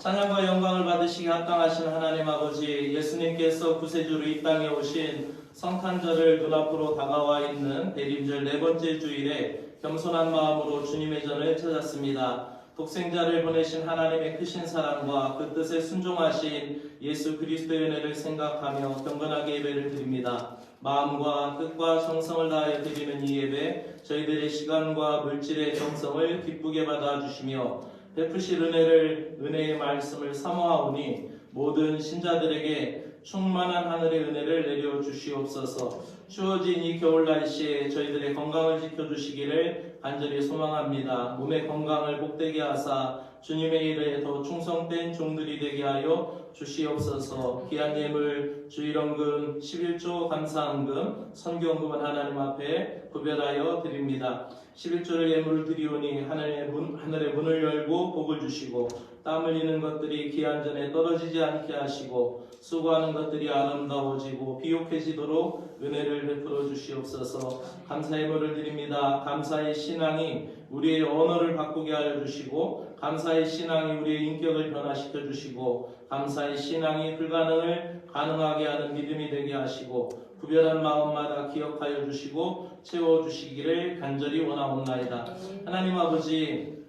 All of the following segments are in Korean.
찬양과 영광을 받으시기 합당하신 하나님 아버지, 예수님께서 구세주로 이 땅에 오신 성탄절을 눈앞으로 다가와 있는 대림절 네 번째 주일에 겸손한 마음으로 주님의 전을 찾았습니다. 독생자를 보내신 하나님의 크신 사랑과 그 뜻에 순종하신 예수 그리스도의 은혜를 생각하며 경건하게 예배를 드립니다. 마음과 뜻과 정성을 다하여 드리는 이 예배, 저희들의 시간과 물질의 정성을 기쁘게 받아주시며 베푸실 은혜의 말씀을 사모하오니 모든 신자들에게 충만한 하늘의 은혜를 내려주시옵소서. 추워진 이 겨울 날씨에 저희들의 건강을 지켜주시기를 간절히 소망합니다. 몸의 건강을 복되게 하사 주님의 일에 더 충성된 종들이 되게 하여 주시옵소서. 귀한 예물 주일원금 11조 감사헌금 선교헌금은 하나님 앞에 구별하여 드립니다. 11조를 예물을 드리오니 하늘의 문을 열고 복을 주시고 땀 흘리는 것들이 기한 전에 떨어지지 않게 하시고 수고하는 것들이 아름다워지고 비옥해지도록 은혜를 베풀어 주시옵소서. 감사의 예물을 드립니다. 감사의 신앙이 우리의 언어를 바꾸게 하여 주시고 감사의 신앙이 우리의 인격을 변화시켜 주시고 감사의 신앙이 불가능을 가능하게 하는 믿음이 되게 하시고 구별한 마음마다 기억하여 주시고 채워주시기를 간절히 원하옵나이다. 하나님 아버지,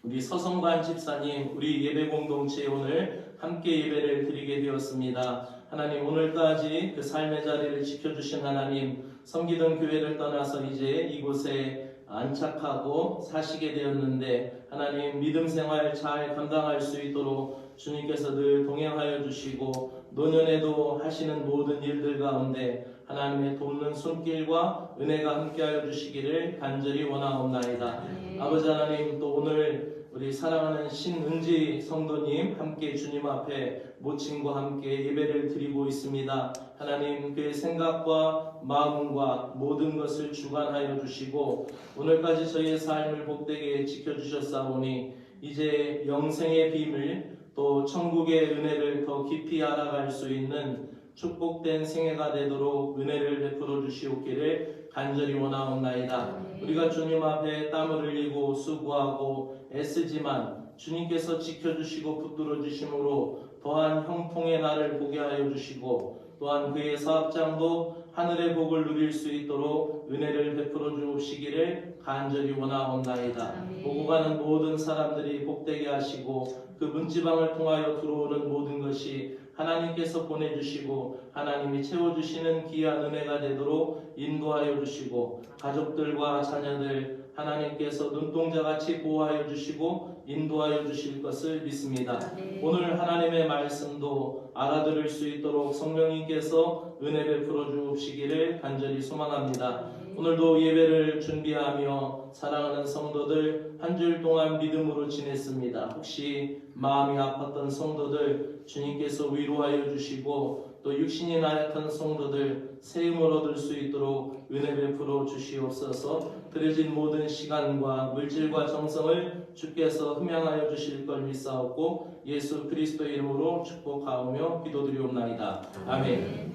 우리 서성관 집사님, 우리 예배 공동체에 오늘 함께 예배를 드리게 되었습니다. 하나님, 오늘까지 그 삶의 자리를 지켜주신 하나님, 섬기던 교회를 떠나서 이제 이곳에 안착하고 사시게 되었는데 하나님, 믿음 생활 잘 감당할 수 있도록 주님께서 늘 동행하여 주시고 노년에도 하시는 모든 일들 가운데 하나님의 돕는 손길과 은혜가 함께하여 주시기를 간절히 원하옵나이다. 아버지 하나님, 또 오늘 우리 사랑하는 신은지 성도님 함께 주님 앞에 모친과 함께 예배를 드리고 있습니다. 하나님, 그의 생각과 마음과 모든 것을 주관하여 주시고 오늘까지 저희의 삶을 복되게 지켜주셨사오니 이제 영생의 비밀 또 천국의 은혜를 더 깊이 알아갈 수 있는 축복된 생애가 되도록 은혜를 베풀어 주시옵기를 간절히 원하옵나이다. 우리가 주님 앞에 땀을 흘리고 수고하고 애쓰지만 주님께서 지켜주시고 붙들어 주심으로 더한 형통의 날을 보게 하여 주시고 또한 그의 사업장도 하늘의 복을 누릴 수 있도록 은혜를 베풀어 주시기를 간절히 원하옵나이다. 보고 가는 모든 사람들이 복되게 하시고 그 문지방을 통하여 들어오는 모든 것이 하나님께서 보내주시고 하나님이 채워주시는 귀한 은혜가 되도록 인도하여 주시고 가족들과 자녀들 하나님께서 눈동자같이 보호하여 주시고 인도하여 주실 것을 믿습니다. 오늘 하나님의 말씀도 알아들을 수 있도록 성령님께서 은혜 베풀어 주시기를 간절히 소망합니다. 오늘도 예배를 준비하며 사랑하는 성도들 한 주일 동안 믿음으로 지냈습니다. 혹시 마음이 아팠던 성도들 주님께서 위로하여 주시고 또 육신이 나약한 성도들 새 힘을 얻을 수 있도록 은혜 베풀어 주시옵소서. 드려진 모든 시간과 물질과 정성을 주께서 흠양하여 주실 걸 믿사옵고 예수 그리스도의 이름으로 축복하오며 기도드리옵나이다. 아멘.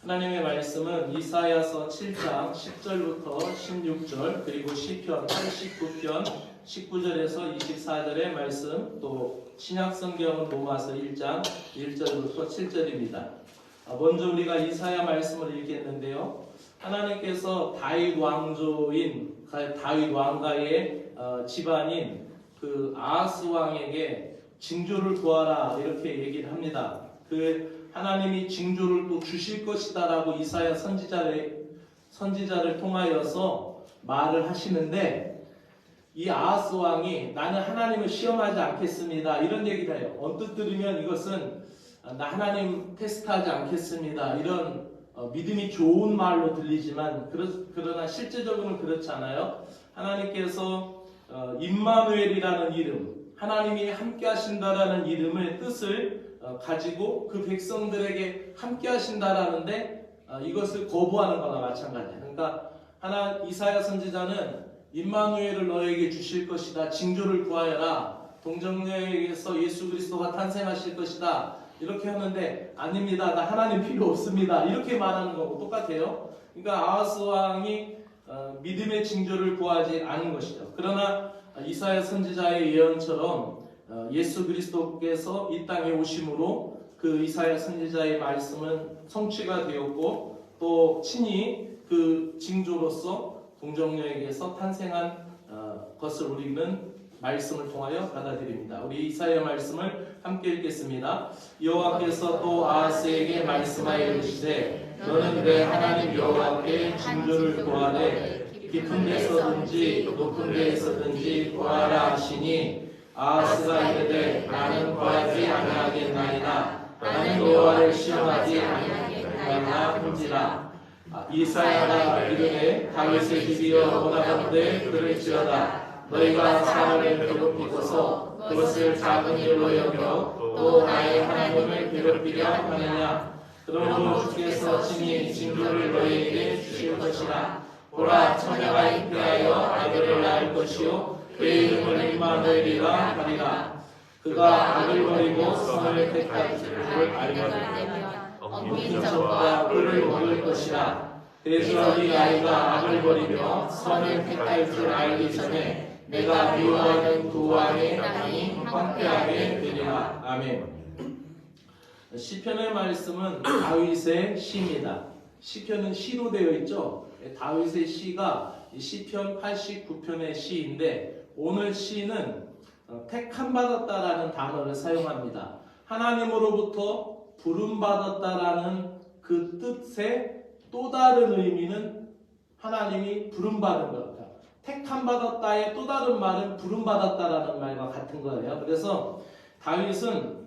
하나님의 말씀은 이사야서 7장 10절부터 16절 그리고 시편 89편 19절에서 24절의 말씀, 또 신약성경은 로마서 1장 1절부터 7절입니다. 먼저 우리가 이사야 말씀을 읽겠는데요. 하나님께서 다윗 왕조인 다윗 왕가의 집안인 그 아하스 왕에게 징조를 구하라 이렇게 얘기를 합니다. 그 하나님이 징조를 또 주실 것이다라고 이사야 선지자를 통하여서 말을 하시는데 이 아하스 왕이 나는 하나님을 시험하지 않겠습니다 이런 얘기를 해요. 언뜻 들으면 이것은 나 하나님 테스트하지 않겠습니다 이런 믿음이 좋은 말로 들리지만 그러나 실제적으로는 그렇지 않아요. 하나님께서 임마누엘이라는 이름, 하나님이 함께 하신다라는 이름의 뜻을 가지고 그 백성들에게 함께 하신다라는데 이것을 거부하는 거나 마찬가지예요. 그러니까 이사야 선지자는 임마누엘을 너에게 주실 것이다. 징조를 구하여라. 동정녀에게서 예수 그리스도가 탄생하실 것이다. 이렇게 하는데 아닙니다. 나 하나님 필요 없습니다. 이렇게 말하는 거고 똑같아요. 그러니까 아하스 왕이 믿음의 징조를 구하지 않은 것이죠. 그러나 이사야 선지자의 예언처럼 예수 그리스도께서 이 땅에 오심으로 그 이사야 선지자의 말씀은 성취가 되었고 또 친히 그 징조로서 동정녀에게서 탄생한 것을 우리는 말씀을 통하여 받아들입니다. 우리 이사야 말씀을 함께 읽겠습니다. 여호와께서 또 아하스에게 말씀하여 이르시되 너는 내 하나님 여호와께 징조를 구하되 깊은 데서든지 높은 데에서든지 구하라 하시니 아하스가 이르되 나는 구하지 아니하겠나이다. 나는 여호와를 시험하지 아니하겠나이다 한지라. 이사야가 이르되 다윗의 집이여 원하건대 들을지어다. 너희가 사람을 괴롭히고서 그것을 작은 일로 여겨 또 나의 하나님을 괴롭히려 하느냐. 그러므로 주께서 친히 징조를 너희에게 주실 것이라. 보라, 처녀가 잉태하여 아들을 낳을 것이요 그의 이름을 임마누엘이라 하리라. 그가 악을 버리고 선을 택할 줄을 알거니와 엉킨 적과 꿀을 먹을 것이라. 그래서 이 아이가 악을 버리며 선을 택할 줄 알기 전에 내가 미워하는 그 왕의 땅이 황폐하게 되리라. 아멘. 시편의 말씀은 다윗의 시입니다. 시편은 시로 되어 있죠. 다윗의 시가 시편 89편의 시인데 오늘 시는 택함받았다라는 단어를 사용합니다. 하나님으로부터 부름받았다라는 그 뜻의 또 다른 의미는 하나님이 부름받은 것. 택함받았다의 또 다른 말은 부름받았다라는 말과 같은 거예요. 그래서 다윗은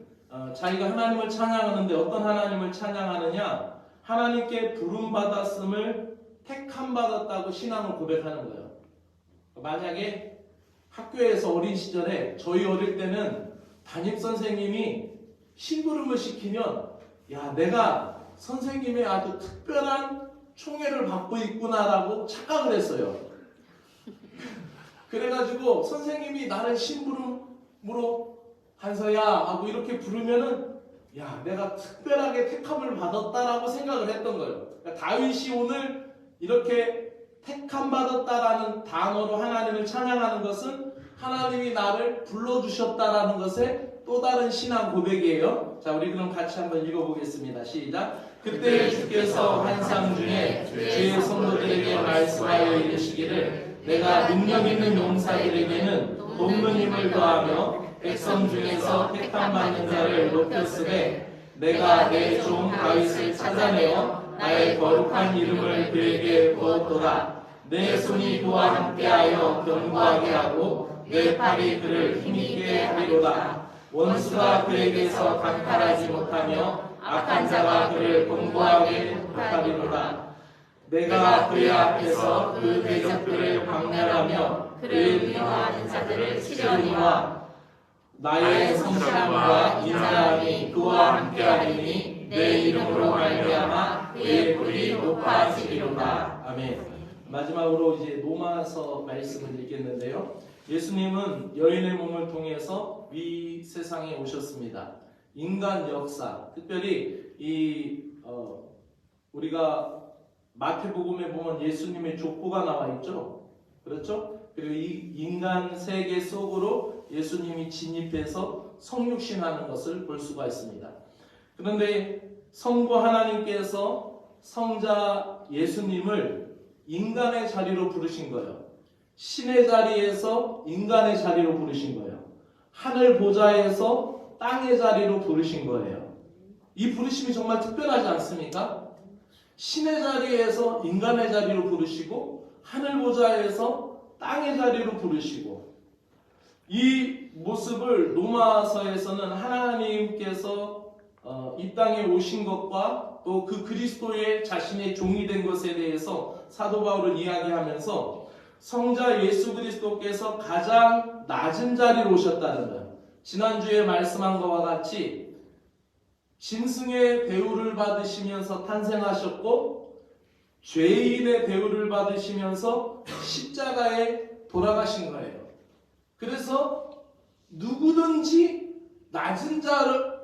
자기가 하나님을 찬양하는데 어떤 하나님을 찬양하느냐? 하나님께 부름받았음을 택함받았다고 신앙을 고백하는 거예요. 만약에 학교에서 어린 시절에 저희 어릴 때는 담임선생님이 심부름을 시키면 야, 내가 선생님의 아주 특별한 총애를 받고 있구나라고 착각을 했어요. 그래가지고 선생님이 나를 심부름으로 한서야 하고 이렇게 부르면은 야, 내가 특별하게 택함을 받았다라고 생각을 했던 거예요. 그러니까 다윗이 오늘 이렇게 택함 받았다라는 단어로 하나님을 찬양하는 것은 하나님이 나를 불러주셨다라는 것의 또 다른 신앙 고백이에요. 자, 우리 그럼 같이 한번 읽어보겠습니다. 시작. 그때 주께서 환상 중에 주의 성도들에게 말씀하여 이르시기를 내가 능력 있는 용사들에게는 돕는 힘을 더하며 백성 중에서 택함받는 자를 높였으되 내가 내 종 다윗을 찾아내어 나의 거룩한 이름을 그에게 부었도다. 내 손이 그와 함께하여 견고하게 하고 내 팔이 그를 힘있게 하리로다. 원수가 그에게서 강탈하지 못하며 악한 자가 그를 공고하게 하리로다. 내가 그의 앞에서 그 대적들을 박멸하며 그를 미워하는 자들을 치려니와 나의 성실함과 인자함이 그와 함께하리니 내 이름으로 말미암아 그의 뿔이 높아지리로다. 아멘. 마지막으로 이제 로마서 말씀을 읽겠는데요. 예수님은 여인의 몸을 통해서 이 세상에 오셨습니다. 인간 역사, 특별히 우리가 마태복음에 보면 예수님의 족보가 나와 있죠. 그렇죠? 그리고 이 인간 세계 속으로 예수님이 진입해서 성육신하는 것을 볼 수가 있습니다. 그런데 성부 하나님께서 성자 예수님을 인간의 자리로 부르신 거예요. 신의 자리에서 인간의 자리로 부르신 거예요. 하늘 보좌에서 땅의 자리로 부르신 거예요. 이 부르심이 정말 특별하지 않습니까? 신의 자리에서 인간의 자리로 부르시고 하늘 보좌에서 땅의 자리로 부르시고 이 모습을 로마서에서는 하나님께서 이 땅에 오신 것과 또 그 그리스도의 자신의 종이 된 것에 대해서 사도 바울은 이야기하면서 성자 예수 그리스도께서 가장 낮은 자리로 오셨다는 거예요. 지난주에 말씀한 것과 같이 짐승의 대우를 받으시면서 탄생하셨고 죄인의 대우를 받으시면서 십자가에 돌아가신 거예요. 그래서 누구든지 낮은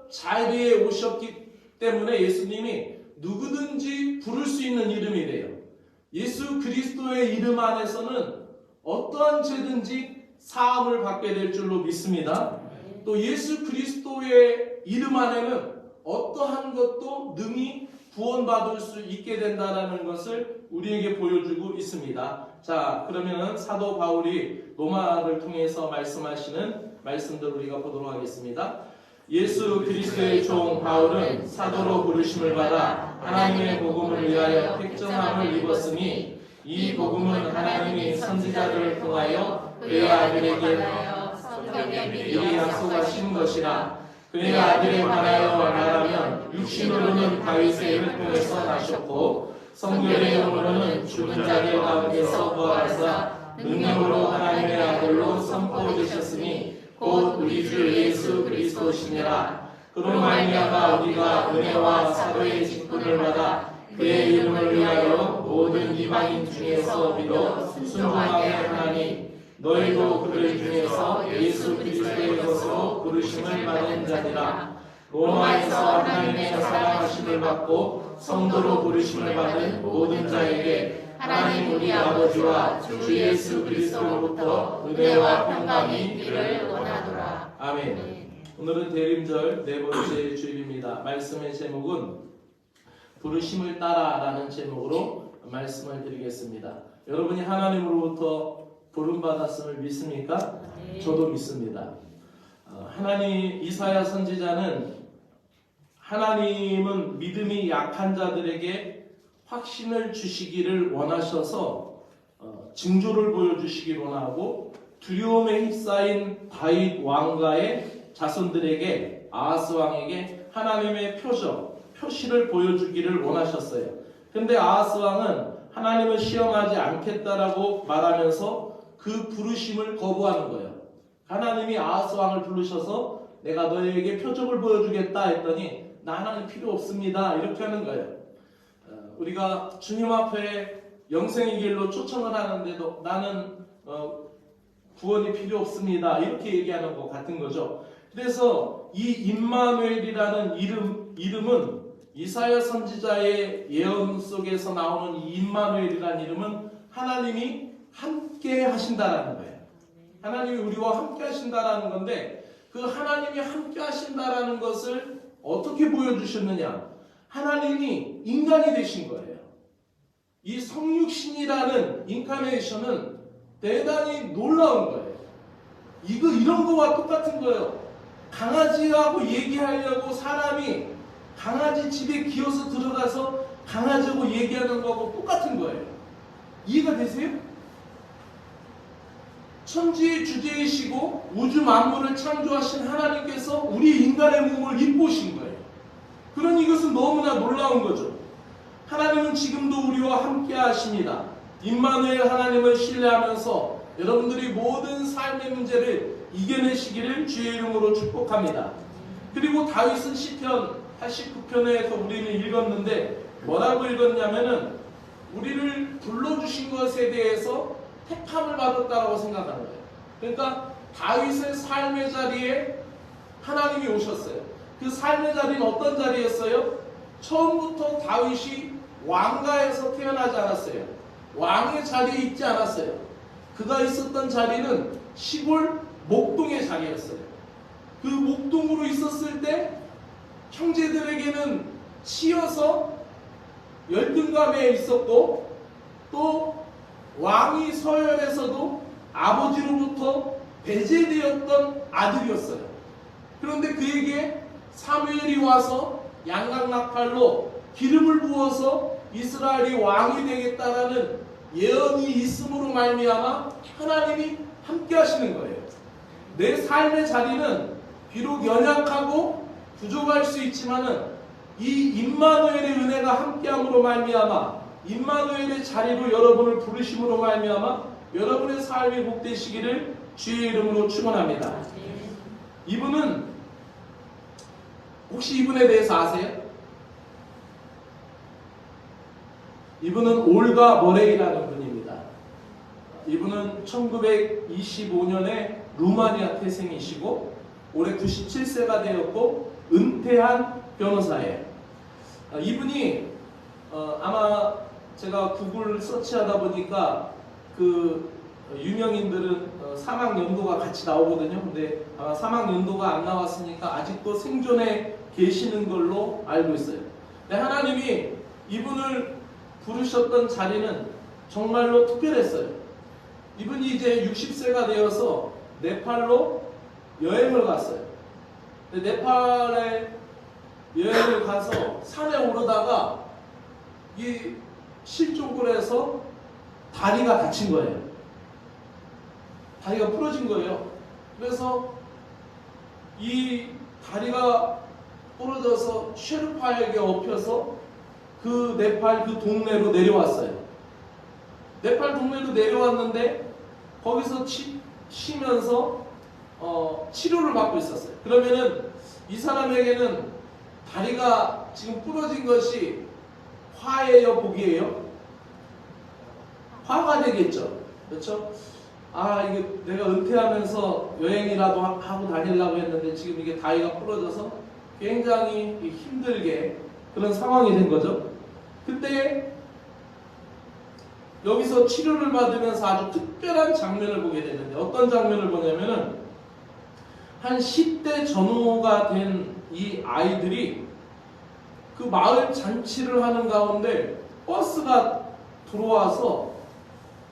자리에 오셨기 때문에 예수님이 누구든지 부를 수 있는 이름이래요. 예수 그리스도의 이름 안에서는 어떠한 죄든지 사함을 받게 될 줄로 믿습니다. 또 예수 그리스도의 이름 안에는 어떠한 것도 능히 구원받을 수 있게 된다는 것을 우리에게 보여주고 있습니다. 자, 그러면 사도 바울이 로마를 통해서 말씀하시는 말씀들 우리가 보도록 하겠습니다. 예수 그리스도의 종 바울은 사도로 부르심을 받아 하나님의 복음을 위하여 택정함을 입었으니 이 복음은 하나님이 선지자들을 통하여 그의 아들에게 미리 약속하신 것이라. 그의 아들에 관하여 말하면 육신으로는 다윗의 혈통에서 나셨고 성결의 영으로는 죽은 자들 가운데서 부활하사 능력으로 하나님의 아들로 선포되셨으니 곧 우리 주 예수 그리스도시니라. 그로 말미암아 우리가 은혜와 사도의 직분을 받아 그의 이름을 위하여 모든 이방인 중에서 믿어 순종하게 하나니 너희도 그들 중에서 예수 그리스도의 것으로 부르심을 받은 자니라. 로마에서 하나님의 사랑하심을 받고 성도로 부르심을 받은 모든 자에게 하나님 우리 아버지와 주 예수 그리스도로부터 은혜와 평강이 있기를 원하노라. 아멘. 오늘은 대림절 네 번째 주일입니다. 말씀의 제목은 부르심을 따라라는 제목으로 말씀을 드리겠습니다. 여러분이 하나님으로부터 부름받았음을 믿습니까? 네. 저도 믿습니다. 하나님 이사야 선지자는 하나님은 믿음이 약한 자들에게 확신을 주시기를 원하셔서 징조를 보여주시기를 원하고 두려움에 휩싸인 다윗 왕가의 자손들에게 아하스 왕에게 하나님의 표시를 보여주기를 원하셨어요. 근데 아하스 왕은 하나님을 시험하지 않겠다라고 말하면서 그 부르심을 거부하는 거예요. 하나님이 아하스 왕을 부르셔서 내가 너에게 표적을 보여주겠다 했더니 나 하나님 필요 없습니다 이렇게 하는 거예요. 우리가 주님 앞에 영생의 길로 초청을 하는데도 나는 구원이 필요 없습니다 이렇게 얘기하는 것 같은 거죠. 그래서 이 임마누엘이라는 이름은 이사야 선지자의 예언 속에서 나오는 이 임마누엘이라는 이름은 하나님이 함께 하신다라는 거예요. 하나님이 우리와 함께 하신다라는 건데 그 하나님이 함께 하신다라는 것을 어떻게 보여주셨느냐? 하나님이 인간이 되신 거예요. 이 성육신이라는 인카네이션은 대단히 놀라운 거예요. 이런 거와 똑같은 거예요. 강아지하고 얘기하려고 사람이 강아지 집에 기어서 들어가서 강아지하고 얘기하는 거하고 똑같은 거예요. 이해가 되세요? 천지의 주제이시고 우주 만물을 창조하신 하나님께서 우리 인간의 몸을 입보신 거예요. 그러니 이것은 너무나 놀라운 거죠. 하나님은 지금도 우리와 함께 하십니다. 임마누엘 하나님을 신뢰하면서 여러분들이 모든 삶의 문제를 이겨내시기를 주의 이름으로 축복합니다. 그리고 다윗은 시편 89편에서 우리는 읽었는데 뭐라고 읽었냐면은 우리를 불러주신 것에 대해서 택함을 받았다라고 생각하는 거예요. 그러니까 다윗의 삶의 자리에 하나님이 오셨어요. 그 삶의 자리는 어떤 자리였어요? 처음부터 다윗이 왕가에서 태어나지 않았어요. 왕의 자리에 있지 않았어요. 그가 있었던 자리는 시골 목동의 자리였어요. 그 목동으로 있었을 때 형제들에게는 치여서 열등감에 있었고 또 왕이 서열에서도 아버지로부터 배제되었던 아들이었어요. 그런데 그에게 사무엘이 와서 양각나팔로 기름을 부어서 이스라엘이 왕이 되겠다라는 예언이 있음으로 말미암아 하나님이 함께 하시는 거예요. 내 삶의 자리는 비록 연약하고 부족할 수 있지만은 이 임마누엘의 은혜가 함께함으로 말미암아 임마누엘의 자리로 여러분을 부르심으로 말미암아 여러분의 삶이 복되시기를 주의 이름으로 축원합니다. 이분은 혹시 이분에 대해서 아세요? 이분은 올가 머레이라는 분입니다. 이분은 1925년에 루마니아 태생이시고 올해 97세가 되었고 은퇴한 변호사예요. 이분이 아마 제가 구글 서치하다 보니까 그 유명인들은 사망 연도가 같이 나오거든요. 근데 아마 사망 연도가 안 나왔으니까 아직도 생존해 계시는 걸로 알고 있어요. 근데 하나님이 이분을 부르셨던 자리는 정말로 특별했어요. 이분이 이제 60세가 되어서 네팔로 여행을 갔어요. 근데 네팔에 여행을 가서 산에 오르다가 이 실족을 해서 다리가 다친 거예요. 다리가 부러진 거예요. 그래서 이 다리가 부러져서 쉐르파에게 업혀서 그 네팔 그 동네로 내려왔어요. 네팔 동네로 내려왔는데 거기서 쉬면서 치료를 받고 있었어요. 그러면은 이 사람에게는 다리가 지금 부러진 것이 화예요, 복이에요? 화가 되겠죠. 그렇죠? 아, 이게 내가 은퇴하면서 여행이라도 하고 다니려고 했는데 지금 이게 다리가 부러져서 굉장히 힘들게 그런 상황이 된 거죠. 그때 여기서 치료를 받으면서 아주 특별한 장면을 보게 되는데 어떤 장면을 보냐면은 한 10대 전후가 된 이 아이들이 그 마을 잔치를 하는 가운데 버스가 들어와서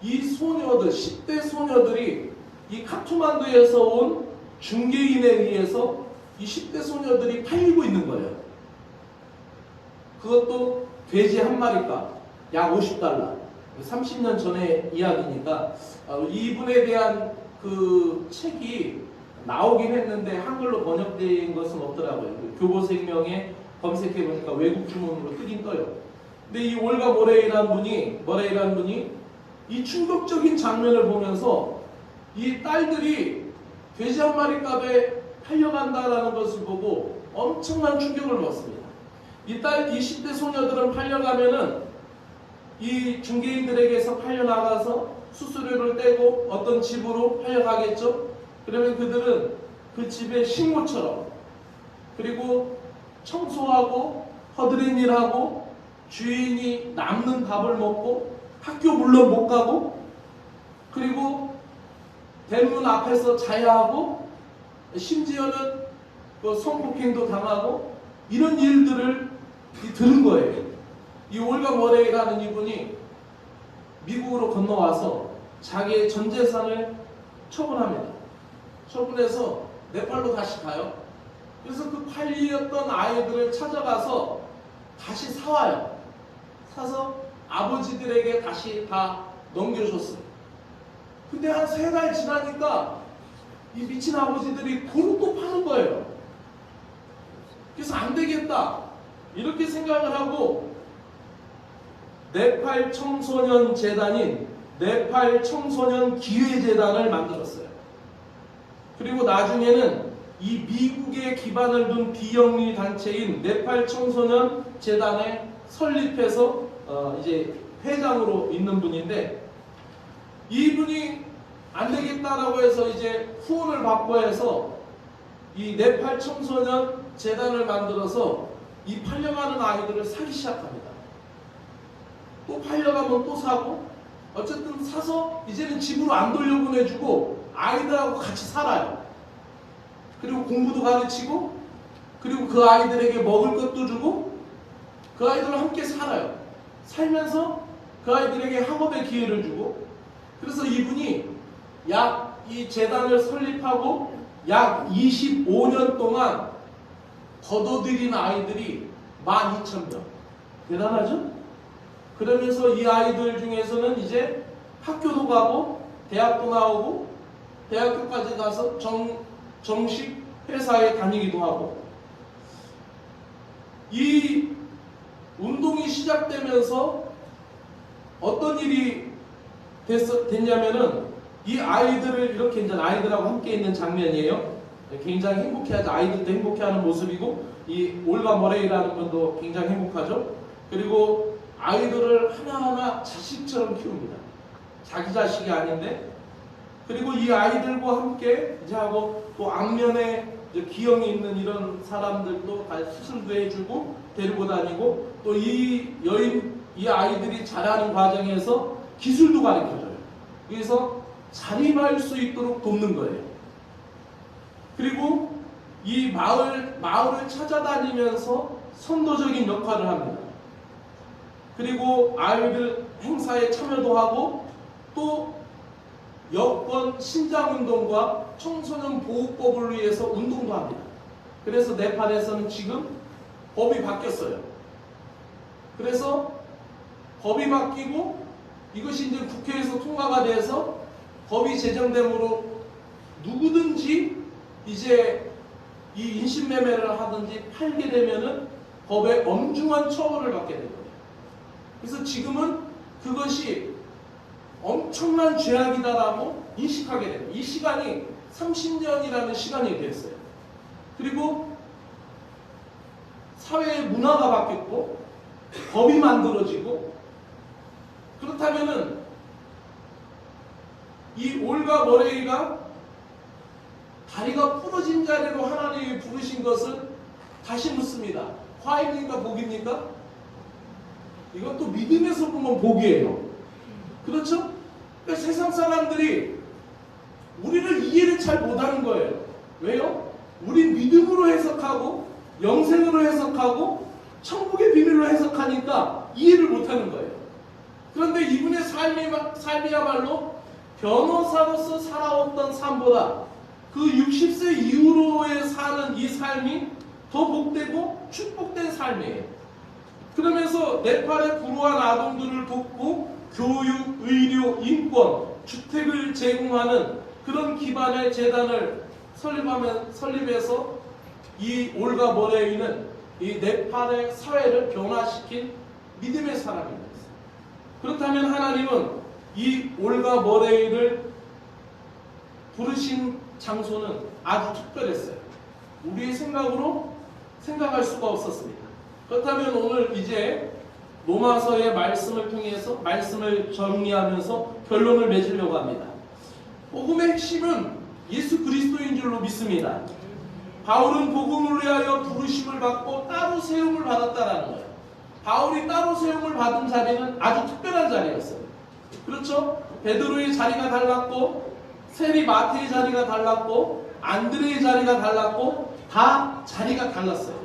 이 소녀들, 10대 소녀들이 이 카트만두에서 온 중개인에 의해서 이 10대 소녀들이 팔리고 있는 거예요. 그것도 돼지 한 마리값 약 $50. 30년 전의 이야기니까 이분에 대한 그 책이 나오긴 했는데 한글로 번역된 것은 없더라고요. 교보생명에 검색해 보니까 외국 주문으로 뜨긴 떠요. 근데 이 올가 모레이라는 분이 이 충격적인 장면을 보면서 이 딸들이 돼지 한 마리 값에 팔려간다라는 것을 보고 엄청난 충격을 받습니다. 이 10대 소녀들은 팔려가면은 이 중개인들에게서 팔려나가서 수수료를 떼고 어떤 집으로 팔려가겠죠? 그러면 그들은 그 집의 식모처럼 그리고 청소하고 허드렛 일하고 주인이 남는 밥을 먹고 학교 물론 못 가고 그리고 대문 앞에서 자야 하고 심지어는 뭐 성폭행도 당하고 이런 일들을 들은 거예요. 이 올가 머레이라는 이분이 미국으로 건너와서 자기의 전 재산을 처분합니다. 처분해서 네팔로 다시 가요. 그래서 그 팔렸던 아이들을 찾아가서 다시 사와요. 사서 아버지들에게 다시 다 넘겨줬어요. 근데 한 3달 지나니까 이 미친 아버지들이 돈을 또 파는 거예요. 그래서 안 되겠다 이렇게 생각을 하고 네팔 청소년 재단인 네팔 청소년 기회재단을 만들었어요. 그리고 나중에는 이 미국에 기반을 둔 비영리 단체인 네팔 청소년 재단에 설립해서 이제 회장으로 있는 분인데 이분이 안 되겠다라고 해서 이제 후원을 받고 해서 이 네팔 청소년 재단을 만들어서 이 팔려가는 아이들을 사기 시작합니다. 또 팔려가면 또 사고 어쨌든 사서 이제는 집으로 안 돌려보내주고 아이들하고 같이 살아요. 그리고 공부도 가르치고 그리고 그 아이들에게 먹을 것도 주고 그 아이들과 함께 살아요. 살면서 그 아이들에게 학업의 기회를 주고 그래서 이분이 약 이 재단을 설립하고 약 25년 동안 거둬들인 아이들이 12,000명. 대단하죠? 그러면서 이 아이들 중에서는 이제 학교도 가고 대학도 나오고 대학교까지 가서 정식 회사에 다니기도 하고 이 운동이 시작되면서 어떤 일이 됐냐면은 이 아이들을 이렇게 이제 아이들하고 함께 있는 장면이에요. 굉장히 행복해하죠. 아이들도 행복해하는 모습이고 이 올가 머레이라는 분도 굉장히 행복하죠. 그리고 아이들을 하나하나 자식처럼 키웁니다. 자기 자식이 아닌데 그리고 이 아이들과 함께 이제 하고 또 안면에 이제 기형이 있는 이런 사람들도 다 수술도 해주고 데리고 다니고 또 이 아이들이 자라는 과정에서 기술도 가르쳐줘요. 그래서 자립할 수 있도록 돕는 거예요. 그리고 이 마을을 찾아다니면서 선도적인 역할을 합니다. 그리고 아이들 행사에 참여도 하고 또 여권 신장운동과 청소년 보호법을 위해서 운동도 합니다. 그래서 네팔에서는 지금 법이 바뀌었어요. 그래서 법이 바뀌고 이것이 이제 국회에서 통과가 돼서 법이 제정되므로 누구든지 이제 이 인신매매를 하든지 팔게 되면은 법에 엄중한 처벌을 받게 됩니다. 그래서 지금은 그것이 엄청난 죄악이다라고 인식하게 됩니다. 이 시간이 30년이라는 시간이 됐어요. 그리고 사회의 문화가 바뀌었고 법이 만들어지고 그렇다면은 이 올가 머레이가 다리가 부러진 자리로 하나님이 부르신 것은 다시 묻습니다. 화입니까 복입니까? 이것도 믿음에서 보면 복이에요. 그렇죠? 그러니까 세상 사람들이 우리를 이해를 잘 못하는 거예요. 왜요? 우린 믿음으로 해석하고 영생으로 해석하고 천국의 비밀로 해석하니까 이해를 못하는 거예요. 그런데 이분의 삶이야말로 변호사로서 살아왔던 삶보다 그 60세 이후로의 사는 이 삶이 더 복되고 축복된 삶이에요. 그러면서 네팔의 불우한 아동들을 돕고 교육, 의료, 인권, 주택을 제공하는 그런 기반의 재단을 설립해서 이 올가 머레이는 이 네팔의 사회를 변화시킨 믿음의 사람입니다. 그렇다면 하나님은 이 올가 머레이를 부르신 장소는 아주 특별했어요. 우리의 생각으로 생각할 수가 없었습니다. 그렇다면 오늘 이제 로마서의 말씀을 통해서 말씀을 정리하면서 결론을 맺으려고 합니다. 복음의 핵심은 예수 그리스도인 줄로 믿습니다. 바울은 복음을 위하여 부르심을 받고 따로 세움을 받았다라는 거예요. 바울이 따로 세움을 받은 자리는 아주 특별한 자리였어요. 그렇죠? 베드로의 자리가 달랐고 세리 마태의 자리가 달랐고 안드레의 자리가 달랐고 다 자리가 달랐어요.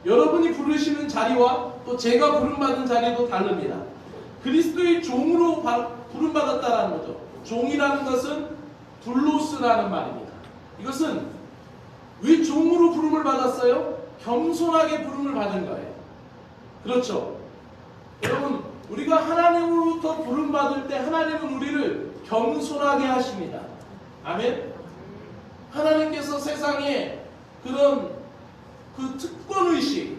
여러분이 부르시는 자리와 또 제가 부름받은 자리도 다릅니다. 그리스도의 종으로 부름받았다라는 거죠. 종이라는 것은 둘로스라는 말입니다. 이것은 왜 종으로 부름을 받았어요? 겸손하게 부름을 받은 거예요. 그렇죠? 여러분, 우리가 하나님으로부터 부름받을 때 하나님은 우리를 겸손하게 하십니다. 아멘? 하나님께서 세상에 그런 그 특권의식,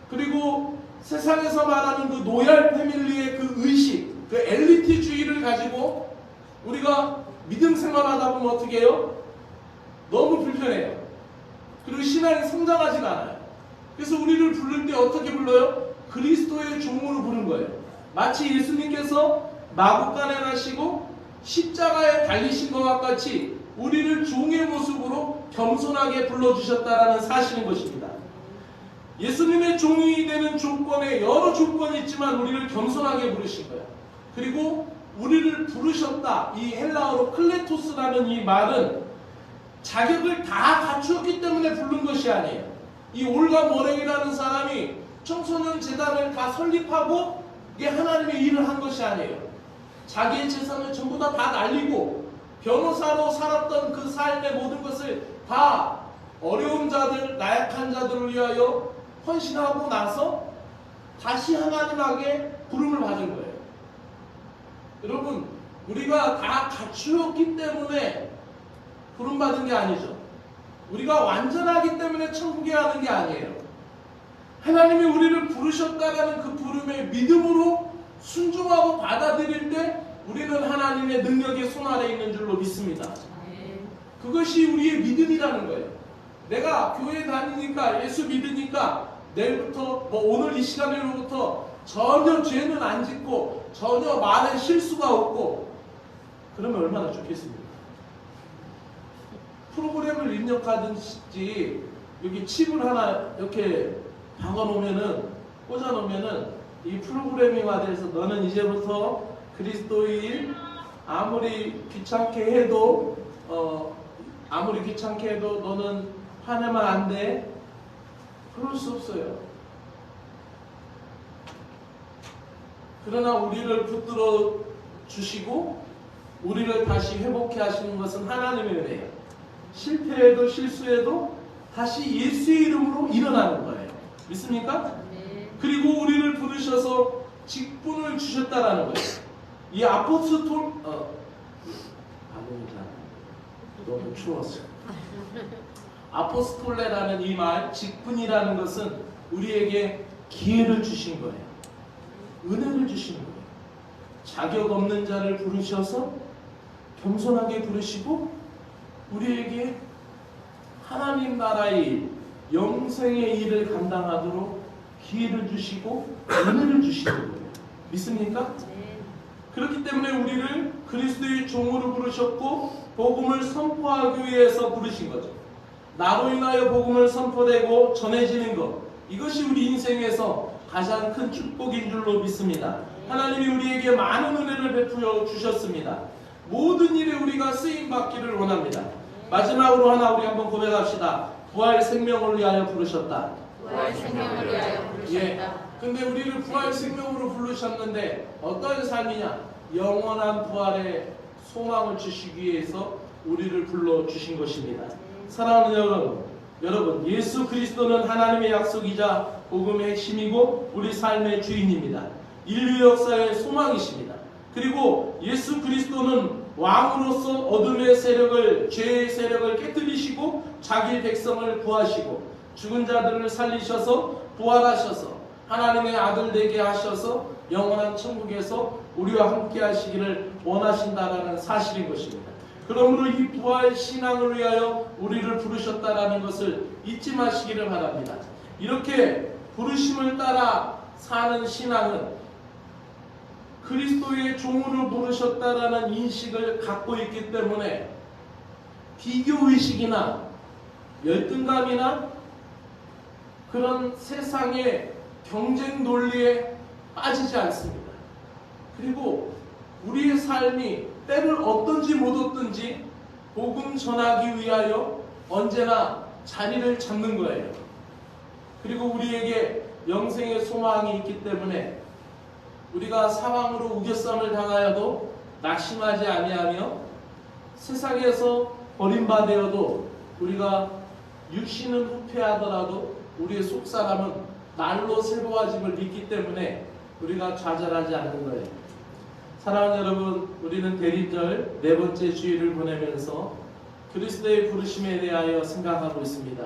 그리고 세상에서 말하는 그 노얄 패밀리의 그 의식, 그 엘리트주의를 가지고 우리가 믿음 생활하다 보면 어떻게 해요? 너무 불편해요. 그리고 신앙이 성장하지가 않아요. 그래서 우리를 부를 때 어떻게 불러요? 그리스도의 종으로 부른 거예요. 마치 예수님께서 마구간에 십자가에 달리신 것과 같이 우리를 종의 모습으로 겸손하게 불러주셨다라는 사실인 것입니다. 예수님의 종이 되는 조건에 여러 조건이 있지만 우리를 겸손하게 부르신 거예요. 그리고 우리를 부르셨다. 이 헬라어로 클레토스라는 이 말은 자격을 다 갖추었기 때문에 부른 것이 아니에요. 이 올가 머랭이라는 사람이 청소년 재단을 다 설립하고 이게 하나님의 일을 한 것이 아니에요. 자기의 재산을 전부 다 날리고 변호사로 살았던 그 삶의 모든 것을 다 어려운 자들, 나약한 자들을 위하여 헌신하고 나서 다시 하나님에게 부름을 받은 거예요. 여러분, 우리가 다 갖추었기 때문에 부름받은 게 아니죠. 우리가 완전하기 때문에 천국에 가는 게 아니에요. 하나님이 우리를 부르셨다라는 그 부름에 믿음으로 순종하고 받아들일 때 우리는 하나님의 능력의 손 아래 있는 줄로 믿습니다. 그것이 우리의 믿음이라는 거예요. 내가 교회 다니니까 예수 믿으니까 내일부터 오늘 이 시간으로부터 전혀 죄는 안 짓고 전혀 말에 실수가 없고 그러면 얼마나 좋겠습니까? 프로그램을 입력하든지 여기 칩을 하나 이렇게 꽂아놓으면은 이 프로그래밍화돼서 너는 이제부터 그리스도인 아무리 귀찮게 해도 너는 화내면 안 돼. 그럴 수 없어요. 그러나 우리를 붙들어 주시고 우리를 다시 회복해 하시는 것은 하나님의 은혜예요. 실패해도 실수해도 다시 예수의 이름으로 일어나는 거예요. 믿습니까? 네. 그리고 우리를 부르셔서 직분을 주셨다라는 거예요. 이 너무 추웠어요. 아포스톨레라는 이 말, 직분이라는 것은 우리에게 기회를 주신 거예요. 은혜를 주신 거예요. 자격 없는 자를 부르셔서 겸손하게 부르시고 우리에게 하나님 나라의 일, 영생의 일을 감당하도록 기회를 주시고 은혜를 주시는 거예요. 믿습니까? 네. 그렇기 때문에 우리를 그리스도의 종으로 부르셨고 복음을 선포하기 위해서 부르신 거죠. 나로 인하여 복음을 선포되고 전해지는 것, 이것이 우리 인생에서 가장 큰 축복인 줄로 믿습니다. 하나님이 우리에게 많은 은혜를 베풀어 주셨습니다. 모든 일에 우리가 쓰임받기를 원합니다. 마지막으로 하나 우리 한번 고백합시다. 부활 생명을 위하여 부르셨다. 부활 생명을 위하여 부르셨다. 근데 우리를 부활 생명으로 부르셨는데 어떤 삶이냐? 영원한 부활의 소망을 주시기 위해서 우리를 불러주신 것입니다. 사랑하는 여러분, 예수 그리스도는 하나님의 약속이자 복음의 핵심이고 우리 삶의 주인입니다. 인류 역사의 소망이십니다. 그리고 예수 그리스도는 왕으로서 어둠의 세력을, 죄의 세력을 깨뜨리시고 자기 백성을 구하시고 죽은 자들을 살리셔서 부활하셔서 하나님의 아들 되게 하셔서 영원한 천국에서 우리와 함께 하시기를 원하신다라는 사실인 것입니다. 그러므로 이 부활 신앙을 위하여 우리를 부르셨다라는 것을 잊지 마시기를 바랍니다. 이렇게 부르심을 따라 사는 신앙은 그리스도의 종으로 부르셨다라는 인식을 갖고 있기 때문에 비교의식이나 열등감이나 그런 세상의 경쟁 논리에 빠지지 않습니다. 그리고 우리의 삶이 때를 얻든지 못 얻든지 복음 전하기 위하여 언제나 자리를 잡는 거예요. 그리고 우리에게 영생의 소망이 있기 때문에 우리가 사망으로 우겨쌈을 당하여도 낙심하지 아니하며 세상에서 버림받아도 우리가 육신은 후퇴하더라도 우리의 속사람은 날로 새로워짐을 믿기 때문에 우리가 좌절하지 않는 거예요. 사랑하는 여러분, 우리는 대림절 네 번째 주일을 보내면서 그리스도의 부르심에 대하여 생각하고 있습니다.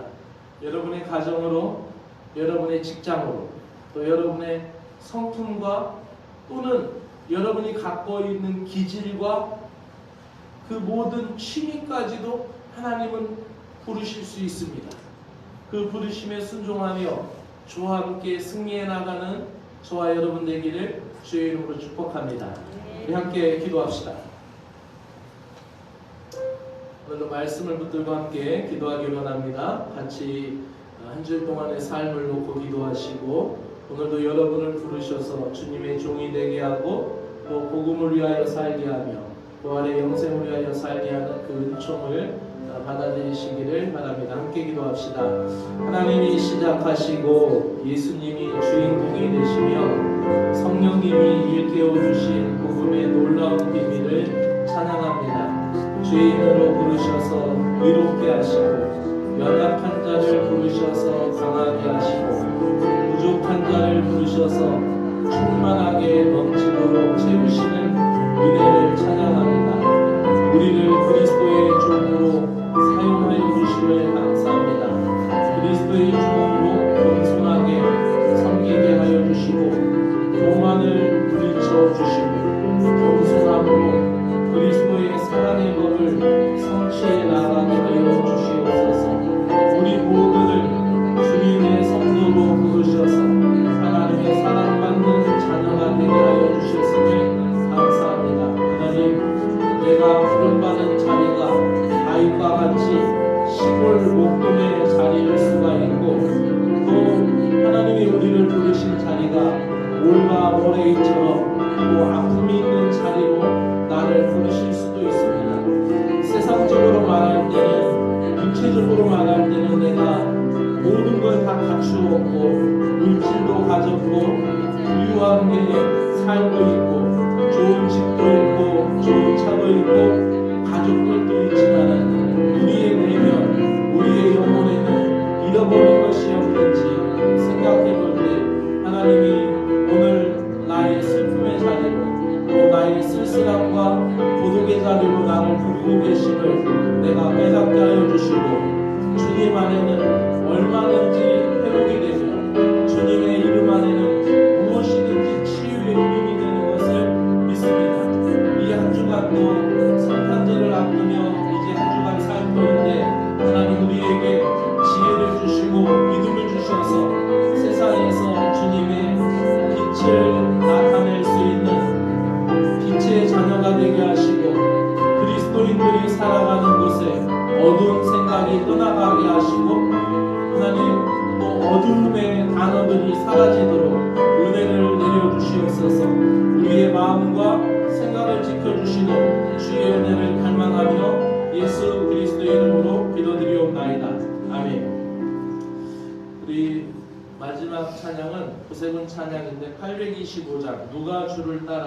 여러분의 가정으로, 여러분의 직장으로, 또 여러분의 성품과 또는 여러분이 갖고 있는 기질과 그 모든 취미까지도 하나님은 부르실 수 있습니다. 그 부르심에 순종하며 주와 함께 승리해 나가는 저와 여러분 되기를 주의 이름으로 축복합니다. 우리 함께 기도합시다. 오늘도 말씀을 붙들고 함께 기도하기 원합니다. 같이 한 주 동안의 삶을 놓고 기도하시고 오늘도 여러분을 부르셔서 주님의 종이 되게 하고 또 복음을 위하여 살게 하며 부활의 영생을 위하여 살게 하는 그 은총을 받아들이시기를 바랍니다. 함께 기도합시다. 하나님이 시작하시고 예수님이 주인공이 되시며 성령님이 일깨워 주신 복음의 놀라운 비밀을 찬양합니다. 죄인으로 부르셔서 의롭게 하시고 연약한 자를 부르셔서 강하게 하시고 부족한 자를 부르셔서 충만하게 넘치도록 채우시는 은혜를 찬양합니다. 우리를 그리스도의 종으로 사용하여 주심을 감사합니다. 그리스도의 종으로 겸손하게 섬기게 하여 주시고 교만을 물리쳐 주시고 겸손함으로 그리스도의 사랑의 법을 성취해 나가게 하여 주시옵소서. 우리 모두를 주님의 성도로 부르셔서 하나님의 사랑받는 자녀가 되게 하여 주셨으니 감사합니다. 하나님, 내가 부름받은 자리가 다윗과 같이 시골 목동의 자리일 수가 있고 또 하나님이 우리를 부르신 자리가 올과 모래이처럼 또 아픔이 있는 자리로 나를 부르실 수도 있습니다. 세상적으로 말할 때는, 육체적으로 말할 때는 내가 모든 걸 다 갖추었고 물질도 가졌고 부유하게 살고 있고 좋은 집도 있고 좋은 차도 있고 가족들도 있지만은 우리의 내면, 우리의 영혼에는 잃어버린 것이 없는지 생각해 볼 때 하나님이 오늘 나의 슬픔의 자리로 또 나의 쓸쓸함과 고독의 자리로 나를 부르고 계심을 내가 깨닫게 하여 주시고 주님 안에는 얼마든지 회복이 되며 주님의 이름 안에는 무엇이든지 치유의 이름이 되는 것을 믿습니다. 이 한 주간도 성탄절을 앞두며 이제 한 주간 살 터인데 하나님 우리에게 지혜를 주시고 믿음을 주셔서 세상에서 주님의 빛을 나타낼 수 있는 빛의 자녀가 되게 하시고 그리스도인들이 살아가는 곳에 어두운 생각이 떠나가게 하시고 하나님 또 어두움의 단어들이 사라지도록 은혜를 내려주시옵소서. 우리의 마음과 생각을 지켜주시는 주의 은혜를 갈망하며 예수 그리스도의 이름으로 기도드리옵나이다. 아멘. 우리 마지막 찬양은 구세군 찬양인데 825장 누가 주를 따라